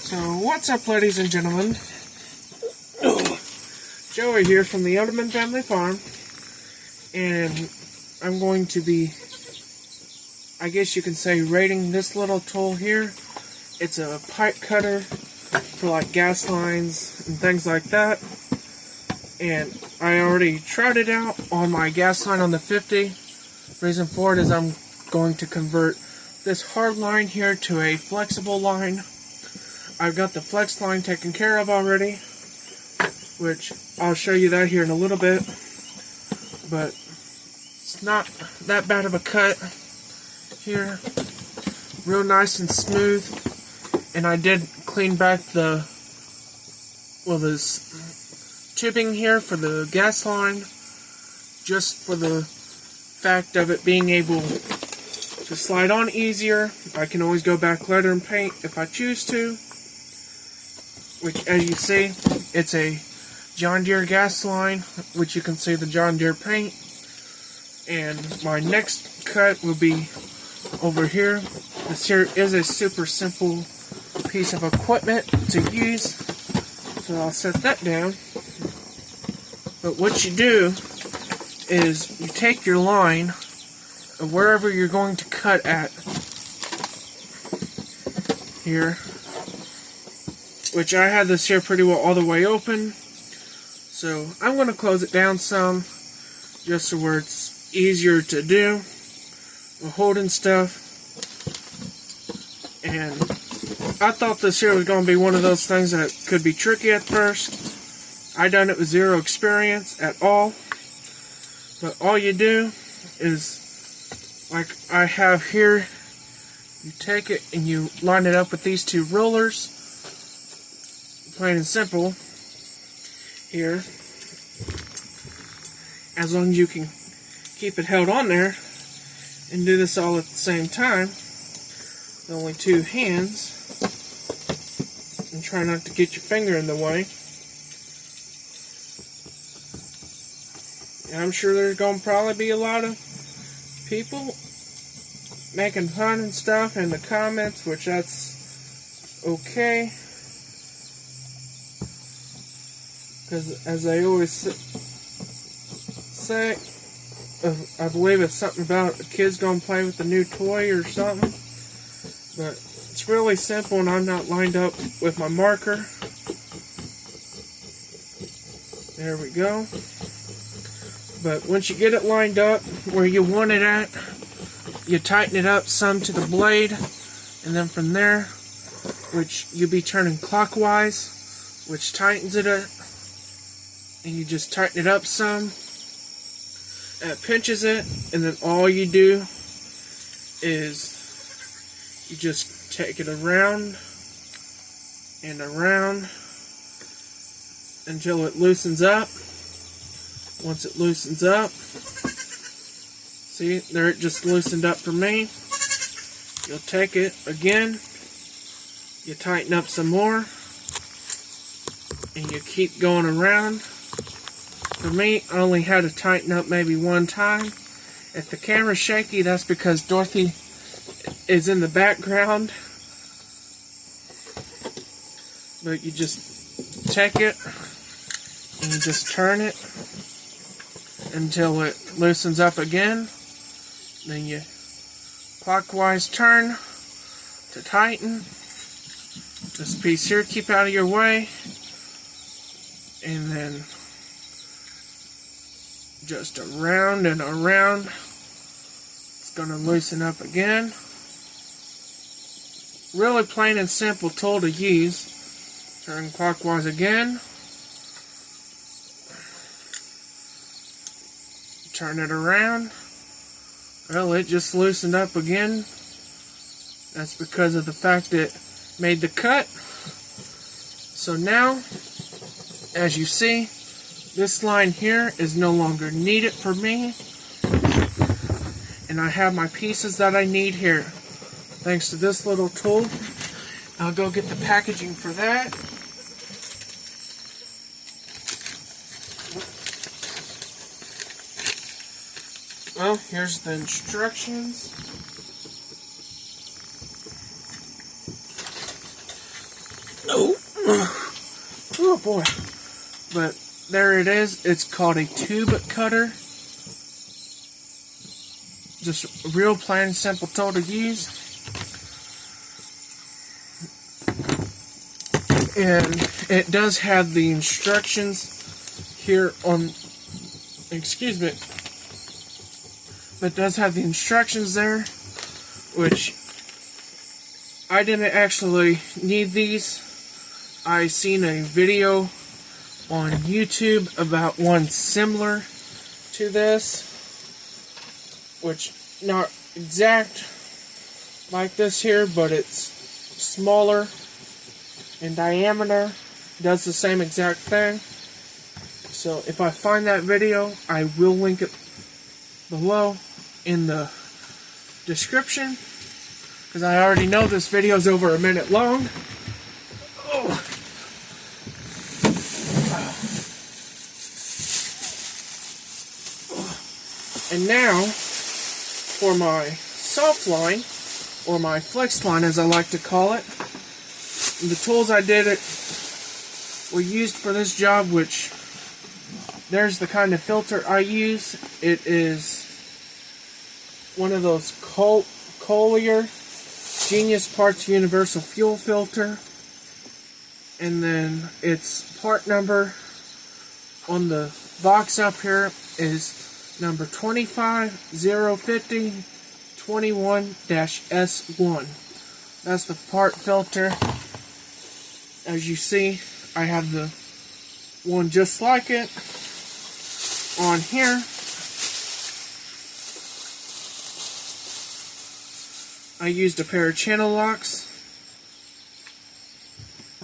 So what's up, ladies and gentlemen? Joey here from the Oderman Family Farm, and I'm going to be, I guess you can say, rating this little tool here. It's a pipe cutter for like gas lines and things like that, and I already tried it out on my gas line on the 50. Reason for it is I'm going to convert this hard line here to a flexible line. I've got the flex line taken care of already, which I'll show you that here in a little bit, but it's not that bad of a cut here. Real nice and smooth, and I did clean back this tubing here for the gas line, just for the fact of it being able to slide on easier. I can always go back, leather, and paint if I choose to. Which, as you see, it's a John Deere gas line, which you can see the John Deere paint. And my next cut will be over here. This here is a super simple piece of equipment to use, so I'll set that down. But what you do is you take your line of wherever you're going to cut at here, which I had this here pretty well all the way open, so I'm going to close it down some just so where it's easier to do with holding stuff. And I thought this here was going to be one of those things that could be tricky at first. I done it with zero experience at all, but all you do is, like I have here, you take it and you line it up with these two rollers. Plain and simple here. As long as you can keep it held on there and do this all at the same time, with only two hands, and try not to get your finger in the way. And I'm sure there's going to probably be a lot of people making fun and stuff in the comments, which that's okay. Because, as I always say, I believe it's something about a kid's going to play with a new toy or something. But it's really simple, and I'm not lined up with my marker. There we go. But once you get it lined up where you want it at, you tighten it up some to the blade, and then from there, which you'll be turning clockwise, which tightens it up. And you just tighten it up some, and it pinches it, and then all you do is you just take it around and around until it loosens up. Once it loosens up, see, there it just loosened up for me. You'll take it again, you tighten up some more, and you keep going around. For me, I only had to tighten up maybe one time. If the camera's shaky, that's because Dorothy is in the background. But you just take it and you just turn it until it loosens up again. Then you clockwise turn to tighten. This piece here, keep out of your way. And then just around and around. It's going to loosen up again. Really plain and simple tool to use. Turn clockwise again. Turn it around. Well, it just loosened up again. That's because of the fact it made the cut. So now, as you see, this line here is no longer needed for me, and I have my pieces that I need here. Thanks to this little tool. I'll go get the packaging for that. Well, here's the instructions. Oh boy. But there it is. It's called a tube cutter. Just a real plain and simple tool to use. And it does have the instructions here on, excuse me, it does have the instructions there, which I didn't actually need these. I seen a video on YouTube about one similar to this, which not exact like this here, but it's smaller in diameter, does the same exact thing. So if I find that video, I will link it below in the description, because I already know this video is over a minute long. Oh. And now for my soft line, or my flex line as I like to call it. The tools I did it were used for this job, which there's the kind of filter I use. It is one of those Collier Genius Parts Universal Fuel Filter, and then its part number on the box up here is number 25050 21-S1. That's the part filter. As you see, I have the one just like it on here. I used a pair of channel locks,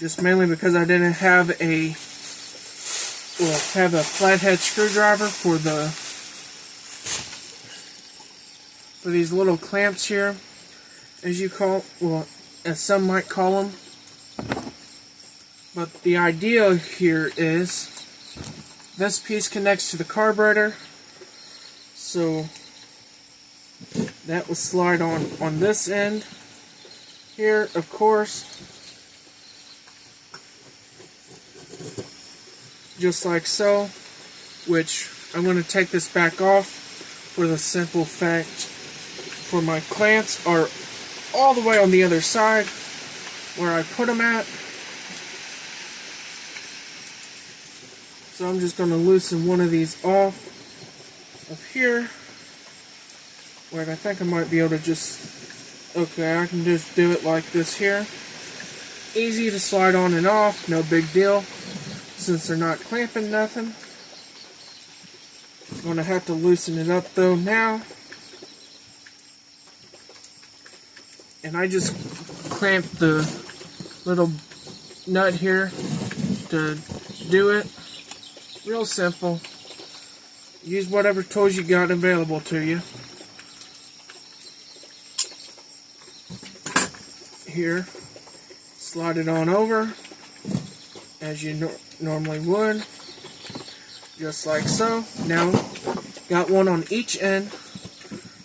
just mainly because I didn't have a flathead screwdriver for these little clamps here, as some might call them. But the idea here is this piece connects to the carburetor, so that will slide on this end here, of course, just like so, which I'm going to take this back off for the simple fact for my clamps are all the way on the other side where I put them at. So I'm just going to loosen one of these off of here. Wait, I think I might be able to just, okay, I can just do it like this here. Easy to slide on and off, no big deal, since they're not clamping nothing. I'm going to have to loosen it up though now. And I just clamped the little nut here to do it. Real simple. Use whatever tools you got available to you. Here, slide it on over as you normally would, just like so. Now, got one on each end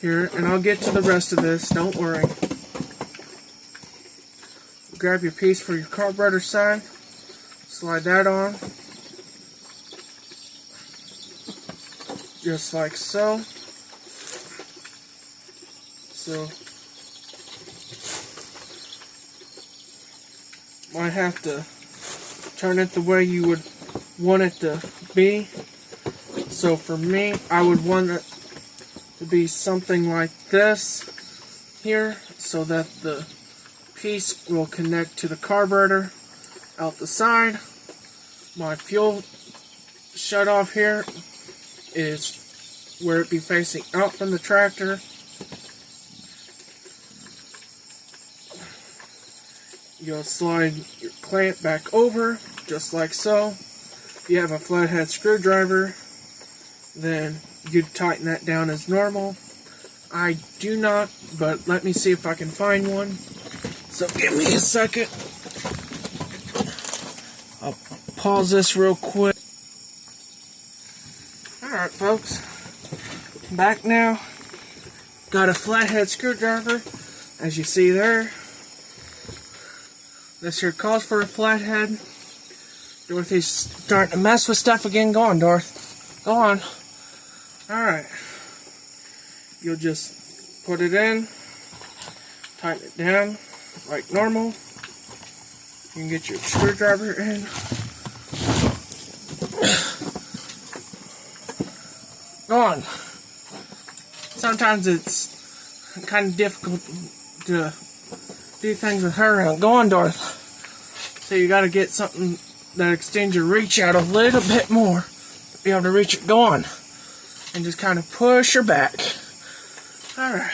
here, and I'll get to the rest of this, don't worry. Grab your piece for your carburetor side, slide that on, just like so. So, might have to turn it the way you would want it to be. So for me, I would want it to be something like this here, so that the piece will connect to the carburetor out the side. My fuel shut off here is where it be facing out from the tractor. You'll slide your clamp back over, just like so. If you have a flathead screwdriver, then you'd tighten that down as normal. I do not, but let me see if I can find one. So give me a second. I'll pause this real quick. Alright folks, back now. Got a flathead screwdriver, as you see there. This here calls for a flathead. Dorothy's starting to mess with stuff again. Go on, Dorothy. Go on. Alright. You'll just put it in, tighten it down like normal. You can get your screwdriver in. Go on. Sometimes it's kind of difficult to do things with her around. Go on, Dorothy. So you got to get something that extends your reach out a little bit more to be able to reach it. Go on. And just kind of push her back. Alright.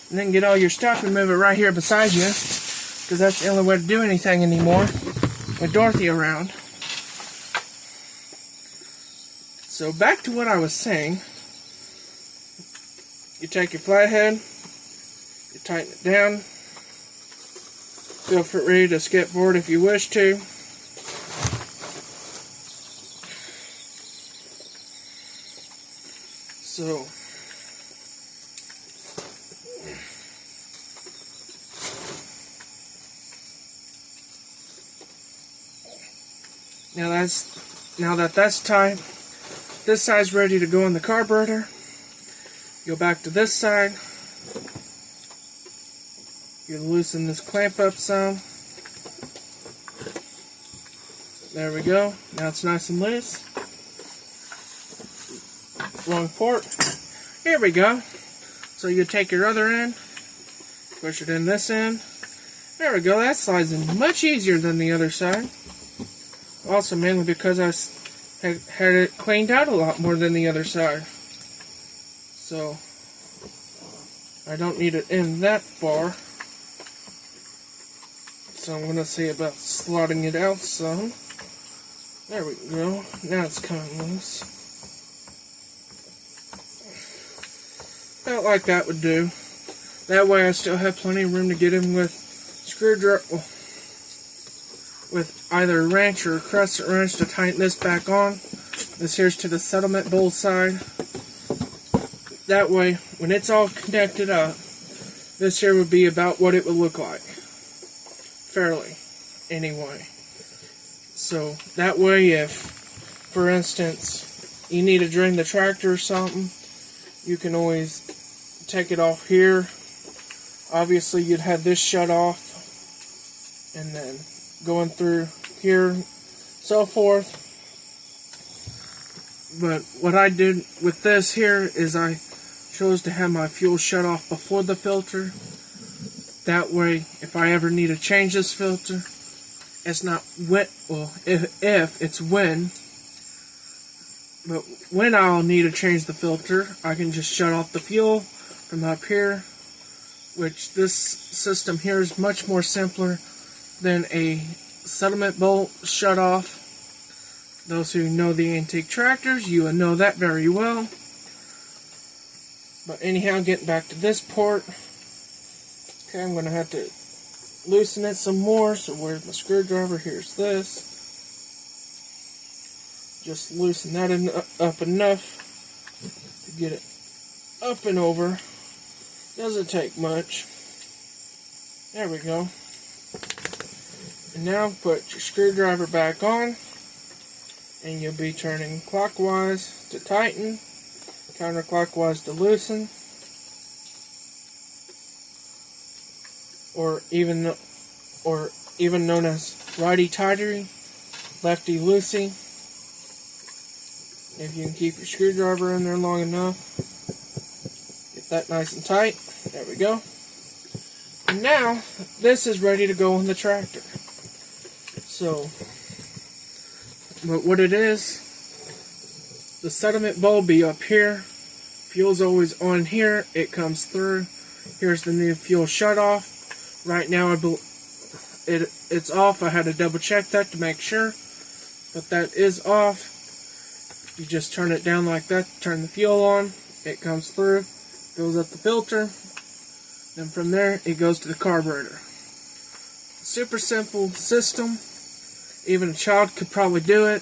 And then get all your stuff and move it right here beside you. Because that's the only way to do anything anymore with Dorothy around. So back to what I was saying. You take your flathead, you tighten it down. Feel free to skip forward if you wish to. So now that that's tight, this side's ready to go in the carburetor. Go back to this side. You loosen this clamp up some. There we go. Now it's nice and loose. Wrong port. Here we go. So you take your other end, push it in this end. There we go. That slides in much easier than the other side. Also, mainly because I had it cleaned out a lot more than the other side. So I don't need it in that far. So I'm going to see about slotting it out some. There we go. Now it's coming loose. About like that would do. That way I still have plenty of room to get in with screwdriver, with either a wrench or a crescent wrench to tighten this back on. This here's to the settlement bowl side. That way, when it's all connected up, this here would be about what it would look like. Fairly, anyway. So, that way if, for instance, you need to drain the tractor or something, you can always take it off here. Obviously, you'd have this shut off, and then going through here, so forth. But what I did with this here is I chose to have my fuel shut off before the filter. That way, if I ever need to change this filter, it's not when, well, if it's when, but when I'll need to change the filter, I can just shut off the fuel from up here, which this system here is much more simpler than a settlement bolt shut off. Those who know the antique tractors, you will know that very well. But anyhow, getting back to this port. Okay, I'm going to have to loosen it some more. So where's my screwdriver? Here's this. Just loosen that up enough to get it up and over. Doesn't take much. There we go. And now put your screwdriver back on. And you'll be turning clockwise to tighten, counterclockwise to loosen, or even known as righty-tighty, lefty-loosey. If you can keep your screwdriver in there long enough, get that nice and tight. There we go. And now this is ready to go on the tractor. So, but what it is, the settlement bulb be up here, fuel's always on here, it comes through. Here's the new fuel shut off. Right now it's off. I had to double check that to make sure, but that is off. You just turn it down like that, turn the fuel on, it comes through, goes up the filter, then from there it goes to the carburetor. Super simple system. Even a child could probably do it.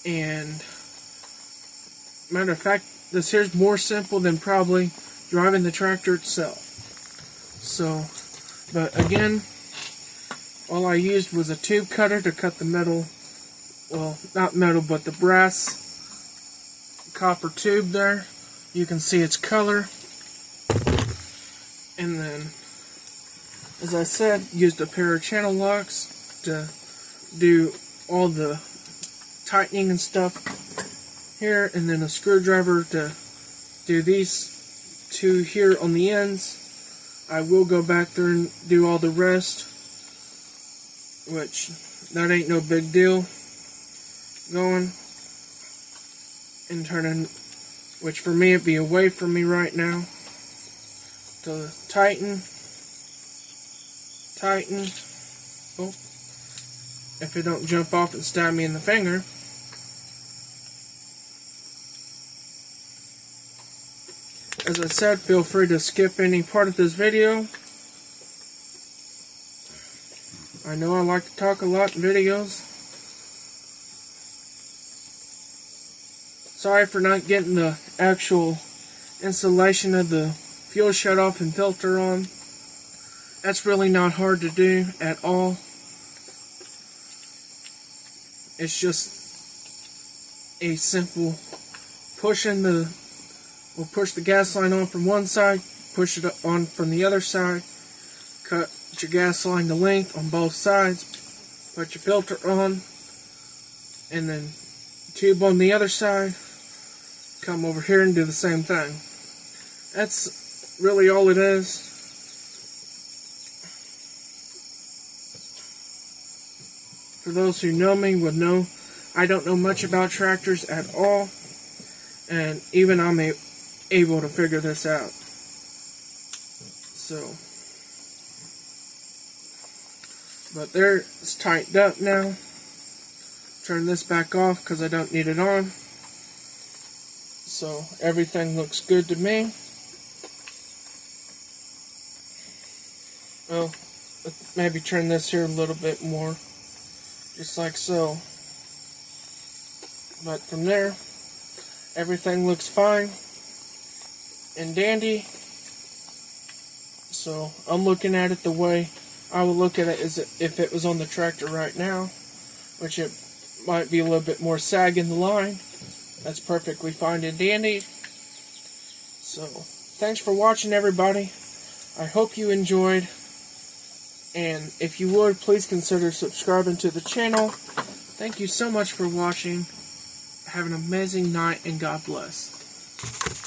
And matter of fact, this here's more simple than probably driving the tractor itself. So But again, all I used was a tube cutter to cut the metal, well, not metal, but the brass copper tube there. You can see its color. And then, as I said, used a pair of channel locks to do all the tightening and stuff here, and then a screwdriver to do these two here on the ends. I will go back there and do all the rest, which that ain't no big deal. Going and turning, which for me it'd be away from me right now, to tighten. Oh, if it don't jump off and stab me in the finger. As I said, feel free to skip any part of this video. I know I like to talk a lot in videos. Sorry for not getting the actual installation of the fuel shutoff and filter on. That's really not hard to do at all. It's just a simple push the gas line on from one side, push it on from the other side, cut your gas line to length on both sides, put your filter on, and then tube on the other side, come over here and do the same thing. That's really all it is. For those who know me would know I don't know much about tractors at all, and even I'm able to figure this out. So, but there, it's tightened up now. Turn this back off because I don't need it on. So everything looks good to me. Well, maybe turn this here a little bit more, just like so. But from there, everything looks fine and dandy. So I'm looking at it the way I would look at it as if it was on the tractor right now, which it might be a little bit more sag in the line. That's perfectly fine and dandy. So thanks for watching, everybody. I hope you enjoyed, and if you would, please consider subscribing to the channel. Thank you so much for watching. Have an amazing night, and God bless.